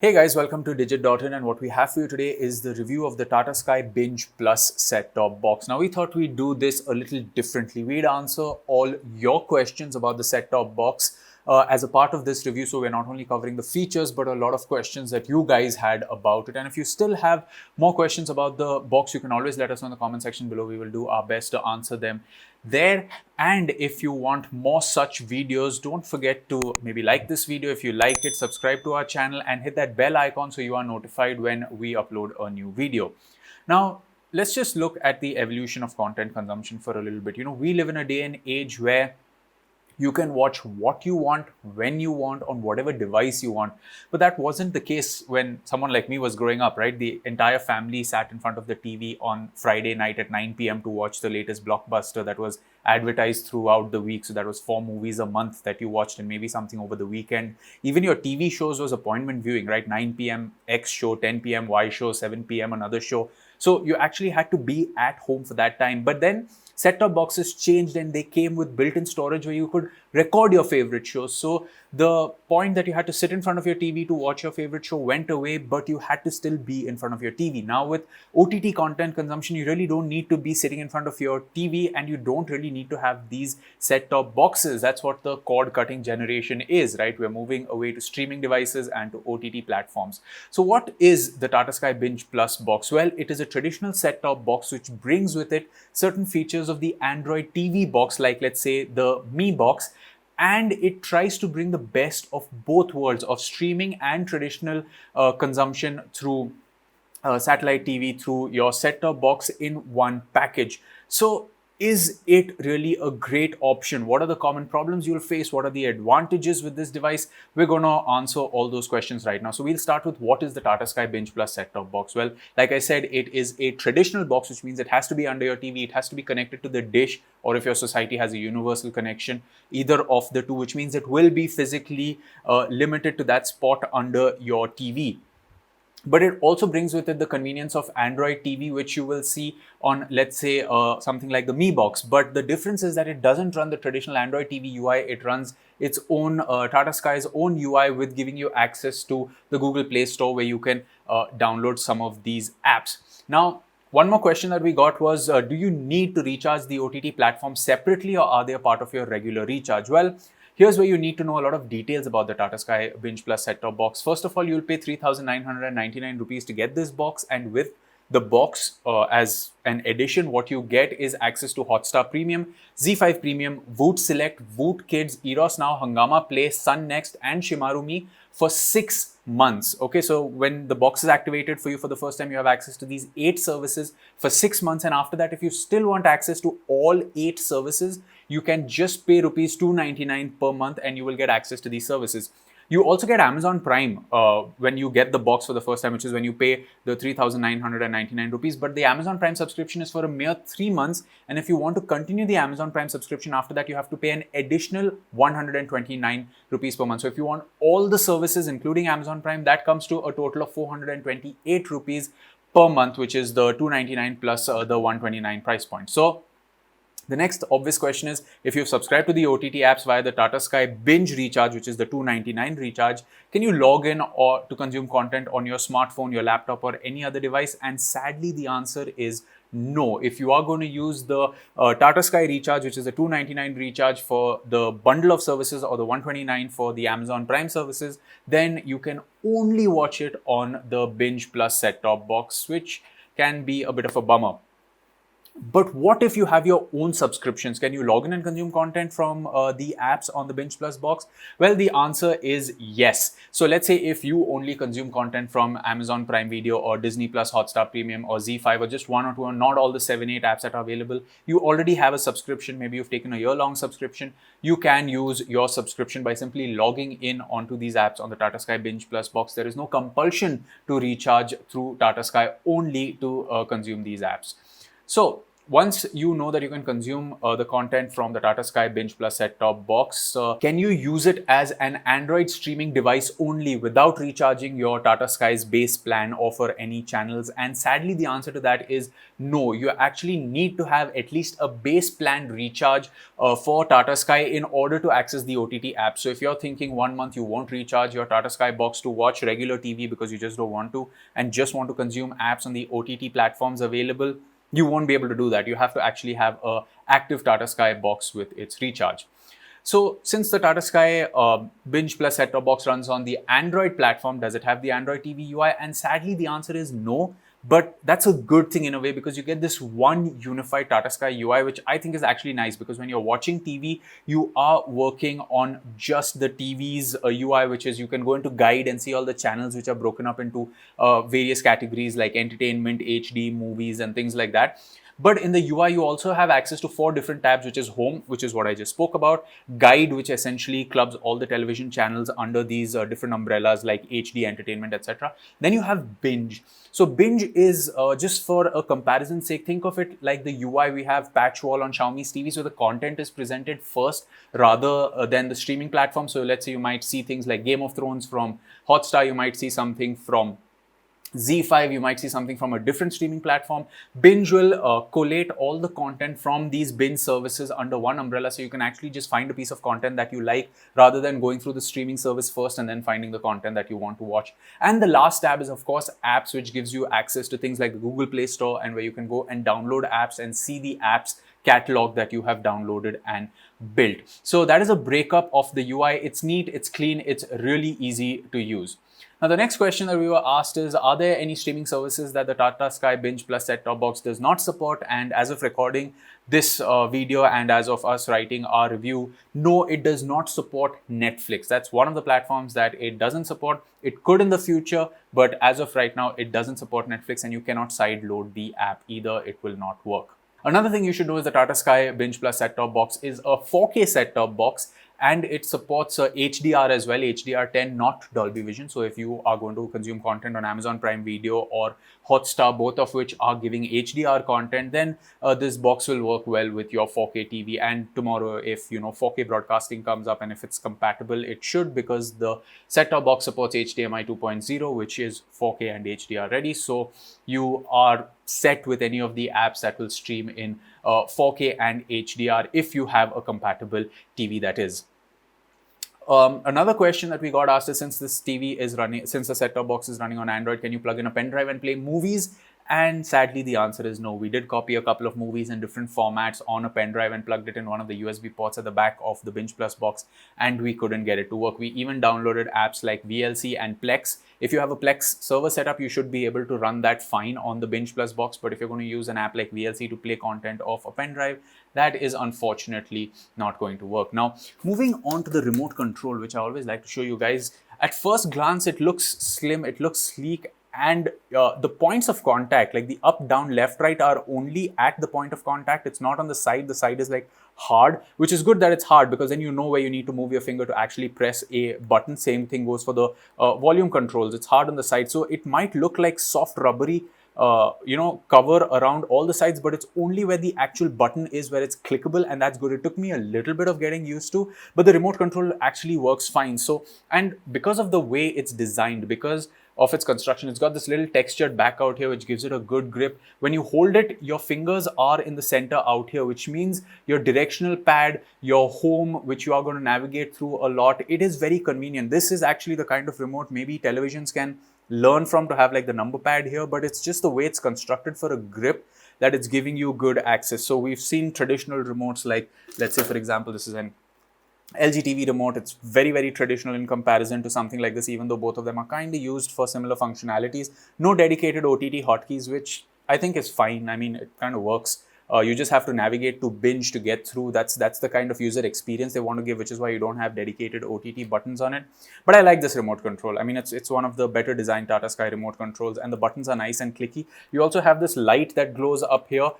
Hey guys, welcome to Digit.in, and what we have for you today is the review of the Tata Sky Binge Plus set-top box. Now we thought we'd do this a little differently. We'd answer all your questions about the set-top box as a part of this review. So we're not only covering the features, but a lot of questions that you guys had about it. And if you still have more questions about the box, you can always let us know in the comment section below. We will do our best to answer them there. And if you want more such videos, don't forget to maybe like this video if you like it, subscribe to our channel, and hit that bell icon so you are notified when we upload a new video. Now, let's just look at the evolution of content consumption for a little bit. We live in a day and age where you can watch what you want, when you want, on whatever device you want. But that wasn't the case when someone like me was growing up, right? The entire family sat in front of the TV on Friday night at 9 p.m. to watch the latest blockbuster that was advertised throughout the week. So that was 4 movies a month that you watched, and maybe something over the weekend. Even your TV shows was appointment viewing, right? 9 p.m. X show, 10 p.m. Y show, 7 p.m. another show. So you actually had to be at home for that time. But then set-top boxes changed and they came with built-in storage where you could record your favorite shows. So the point that you had to sit in front of your TV to watch your favorite show went away, but you had to still be in front of your TV. Now with OTT content consumption, you really don't need to be sitting in front of your TV, and you don't really need to have these set-top boxes. That's what the cord-cutting generation is, right? We're moving away to streaming devices and to OTT platforms. So what is the Tata Sky Binge Plus box? Well, it is a traditional set-top box which brings with it certain features of the Android TV box, like let's say the Mi box, and it tries to bring the best of both worlds of streaming and traditional consumption through satellite TV through your set-top box in one package. So is it really a great option? What are the common problems you'll face? What are the advantages with this device? We're going to answer all those questions right now. So we'll start with what is the Tata Sky Binge Plus set-top box? Well, like I said, it is a traditional box, which means it has to be under your TV. It has to be connected to the dish, or if your society has a universal connection, either of the two, which means it will be physically limited to that spot under your TV. But it also brings with it the convenience of Android TV, which you will see on, let's say, something like the Mi box. But the difference is that it doesn't run the traditional Android TV UI. It runs its own Tata Sky's own UI, with giving you access to the Google Play Store, where you can download some of these apps. Now, one more question that we got was, do you need to recharge the OTT platform separately, or are they a part of your regular recharge? Well, here's where you need to know a lot of details about the Tata Sky Binge Plus set-top box. First of all, you'll pay 3,999 rupees to get this box, and with the box as an addition, what you get is access to Hotstar Premium, ZEE5 Premium, Voot Select, Voot Kids, Eros Now, Hungama Play, Sun Next, and Shimaru Me for 6 months. Okay, so when the box is activated for you for the first time, you have access to these 8 services for 6 months. And after that, if you still want access to all 8 services, you can just pay rupees 299 per month and you will get access to these services. You also get Amazon Prime when you get the box for the first time, which is when you pay the 3,999 rupees. But the Amazon Prime subscription is for a mere 3 months. And if you want to continue the Amazon Prime subscription after that, you have to pay an additional 129 rupees per month. So if you want all the services, including Amazon Prime, that comes to a total of 428 rupees per month, which is the 299 plus the 129 price point. So the next obvious question is, if you've subscribed to the OTT apps via the Tata Sky Binge recharge, which is the 299 recharge, can you log in or to consume content on your smartphone, your laptop, or any other device? And sadly, the answer is no. If you are going to use the Tata Sky recharge, which is a 299 recharge for the bundle of services, or the 129 for the Amazon Prime services, then you can only watch it on the Binge Plus set-top box, which can be a bit of a bummer. But what if you have your own subscriptions? Can you log in and consume content from the apps on the Binge Plus box? Well, the answer is yes. So let's say if you only consume content from Amazon Prime Video or Disney Plus, Hotstar Premium, or ZEE5, or just one or two, or not all the 7-8 apps that are available, you already have a subscription. Maybe you've taken a year-long subscription. You can use your subscription by simply logging in onto these apps on the Tata Sky Binge Plus box. There is no compulsion to recharge through Tata Sky only to consume these apps. So once you know that you can consume the content from the Tata Sky Binge Plus set-top box, can you use it as an Android streaming device only without recharging your Tata Sky's base plan or for any channels? And sadly, the answer to that is no. You actually need to have at least a base plan recharge for Tata Sky in order to access the OTT app. So if you're thinking 1 month you won't recharge your Tata Sky box to watch regular TV because you just don't want to and just want to consume apps on the OTT platforms available, you won't be able to do that. You have to actually have a active Tata Sky box with its recharge. So since the Tata Sky Binge Plus set-top box runs on the Android platform, does it have the Android TV UI? And sadly, the answer is no. But that's a good thing in a way because you get this one unified Tata Sky UI, which I think is actually nice because when you're watching TV, you are working on just the TV's UI, which is you can go into guide and see all the channels which are broken up into various categories like entertainment, HD, movies, and things like that. But in the UI, you also have access to 4 different tabs, which is Home, which is what I just spoke about, Guide, which essentially clubs all the television channels under these different umbrellas like HD, entertainment, etc. Then you have Binge. So Binge is, just for a comparison's sake, think of it like the UI we have patch wall on Xiaomi's TV. So the content is presented first rather than the streaming platform. So let's say you might see things like Game of Thrones from Hotstar, you might see something from ZEE5, you might see something from a different streaming platform. Binge will collate all the content from these binge services under one umbrella, so you can actually just find a piece of content that you like rather than going through the streaming service first and then finding the content that you want to watch. And the last tab is, of course, apps, which gives you access to things like the Google Play Store and where you can go and download apps and see the apps catalog that you have downloaded and built. So that is a breakup of the UI. It's neat, it's clean, it's really easy to use. Now, the next question that we were asked is, are there any streaming services that the Tata Sky Binge Plus set-top box does not support? And as of recording this video and as of us writing our review, no, it does not support Netflix. That's one of the platforms that it doesn't support. It could in the future, but as of right now, it doesn't support Netflix and you cannot sideload the app either. It will not work. Another thing you should know is the Tata Sky Binge Plus set-top box is a 4K set-top box, and it supports HDR as well, HDR10, not Dolby Vision. So if you are going to consume content on Amazon Prime Video or Hotstar, both of which are giving HDR content, then this box will work well with your 4K TV. And tomorrow, if 4K broadcasting comes up and if it's compatible, it should, because the set-top box supports HDMI 2.0, which is 4K and HDR ready. So you are set with any of the apps that will stream in 4K and HDR if you have a compatible TV, that is. Another question that we got asked is, since this TV is running, since the set-top box is running on Android, can you plug in a pen drive and play movies? And sadly, the answer is no. We did copy a couple of movies in different formats on a pen drive and plugged it in one of the USB ports at the back of the Binge Plus box, and we couldn't get it to work. We even downloaded apps like VLC and Plex. If you have a Plex server setup, you should be able to run that fine on the Binge Plus box. But if you're going to use an app like VLC to play content off a pen drive, that is unfortunately not going to work. Now, moving on to the remote control, which I always like to show you guys. At first glance, it looks slim, it looks sleek, and the points of contact, like the up, down, left, right, are only at the point of contact. It's not on the side. The side is like hard, which is good that it's hard, because then you know where you need to move your finger to actually press a button. Same thing goes for the volume controls. It's hard on the side, so it might look like soft rubbery cover around all the sides, but it's only where the actual button is where it's clickable, and that's good. It took me a little bit of getting used to, but the remote control actually works fine. So, and because of the way it's designed, because of its construction, it's got this little textured back out here, which gives it a good grip. When you hold it, your fingers are in the center out here, which means your directional pad, your home, which you are going to navigate through a lot, it is very convenient. This is actually the kind of remote maybe televisions can learn from, to have like the number pad here, but it's just the way it's constructed for a grip that it's giving you good access. So we've seen traditional remotes like, let's say for example, this is an LG TV remote. It's very, very traditional in comparison to something like this, even though both of them are kind of used for similar functionalities. No dedicated OTT hotkeys, which I think is fine. I mean, it kind of works. You just have to navigate to Binge to get through. That's the kind of user experience they want to give, which is why you don't have dedicated OTT buttons on it. But I like this remote control. I mean, it's one of the better designed Tata Sky remote controls, and the buttons are nice and clicky. You also have this light that glows up here,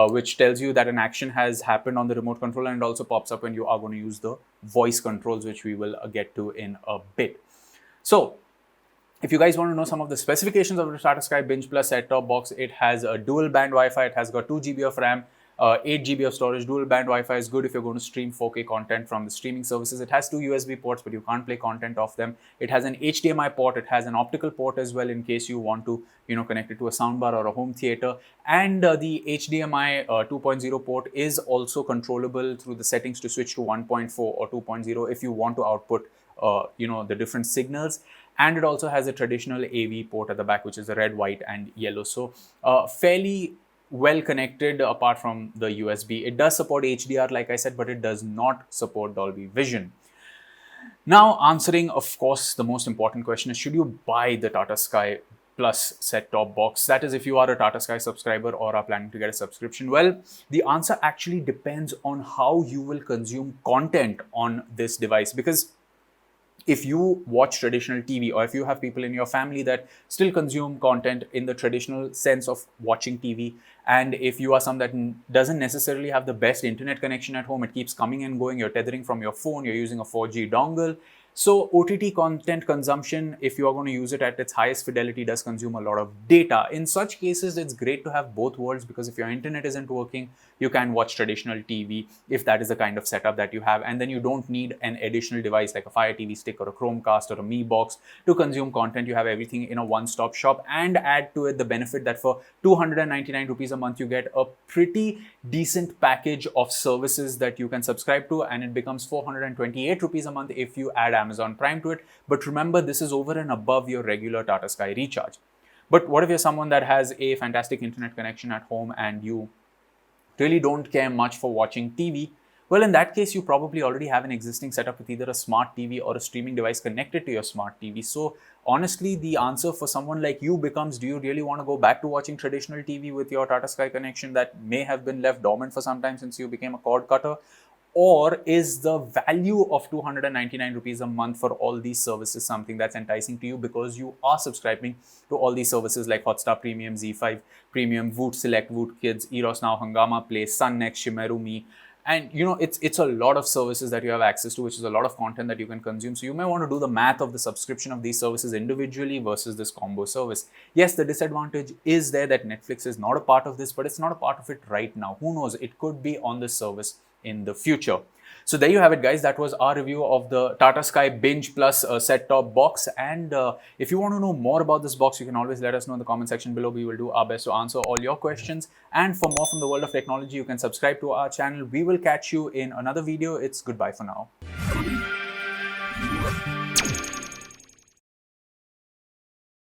which tells you that an action has happened on the remote control, and it also pops up when you are going to use the voice controls, which we will get to in a bit. So, if you guys want to know some of the specifications of the Tata Sky Binge Plus set-top box, it has a dual band Wi-Fi, it has got 2 GB of RAM, 8 GB of storage, dual band Wi-Fi is good if you're going to stream 4K content from the streaming services. It has 2 USB ports, but you can't play content off them. It has an HDMI port. It has an optical port as well in case you want to, connect it to a soundbar or a home theater. And the HDMI 2.0 port is also controllable through the settings to switch to 1.4 or 2.0 if you want to output, the different signals. And it also has a traditional AV port at the back, which is the red, white, and yellow. So fairly well connected apart from the USB. It does support HDR, like I said, but it does not support Dolby Vision. Now, answering, of course, the most important question is, should you buy the Tata Sky Plus set-top box? That is, if you are a Tata Sky subscriber or are planning to get a subscription. Well, the answer actually depends on how you will consume content on this device, because if you watch traditional TV, or if you have people in your family that still consume content in the traditional sense of watching TV, and if you are someone that doesn't necessarily have the best internet connection at home, it keeps coming and going, you're tethering from your phone, you're using a 4G dongle. So OTT content consumption, if you are going to use it at its highest fidelity, does consume a lot of data. In such cases, it's great to have both worlds, because if your internet isn't working, you can watch traditional TV if that is the kind of setup that you have. And then you don't need an additional device like a Fire TV stick or a Chromecast or a Mi Box to consume content. You have everything in a one-stop shop, and add to it the benefit that for 299 rupees a month, you get a pretty decent package of services that you can subscribe to, and it becomes 428 rupees a month if you add Amazon Prime to it. But remember, this is over and above your regular Tata Sky recharge. But what if you're someone that has a fantastic internet connection at home and you really don't care much for watching TV? Well, in that case, you probably already have an existing setup with either a smart TV or a streaming device connected to your smart TV. So honestly, the answer for someone like you becomes, do you really want to go back to watching traditional TV with your Tata Sky connection that may have been left dormant for some time since you became a cord cutter? Or is the value of 299 rupees a month for all these services something that's enticing to you because you are subscribing to all these services like Hotstar Premium, ZEE5 Premium, Voot Select, Voot Kids, Eros Now, Hungama Play, Sun Next, Shimeru Me. And it's a lot of services that you have access to, which is a lot of content that you can consume. So you may want to do the math of the subscription of these services individually versus this combo service. Yes, the disadvantage is there that Netflix is not a part of this, but it's not a part of it right now. Who knows? It could be on this service in the future. So there you have it, guys. That was our review of the Tata Sky Binge Plus set-top box. And if you want to know more about this box, you can always let us know in the comment section below. We will do our best to answer all your questions. And for more from the world of technology, you can subscribe to our channel. We will catch you in another video. It's goodbye for now.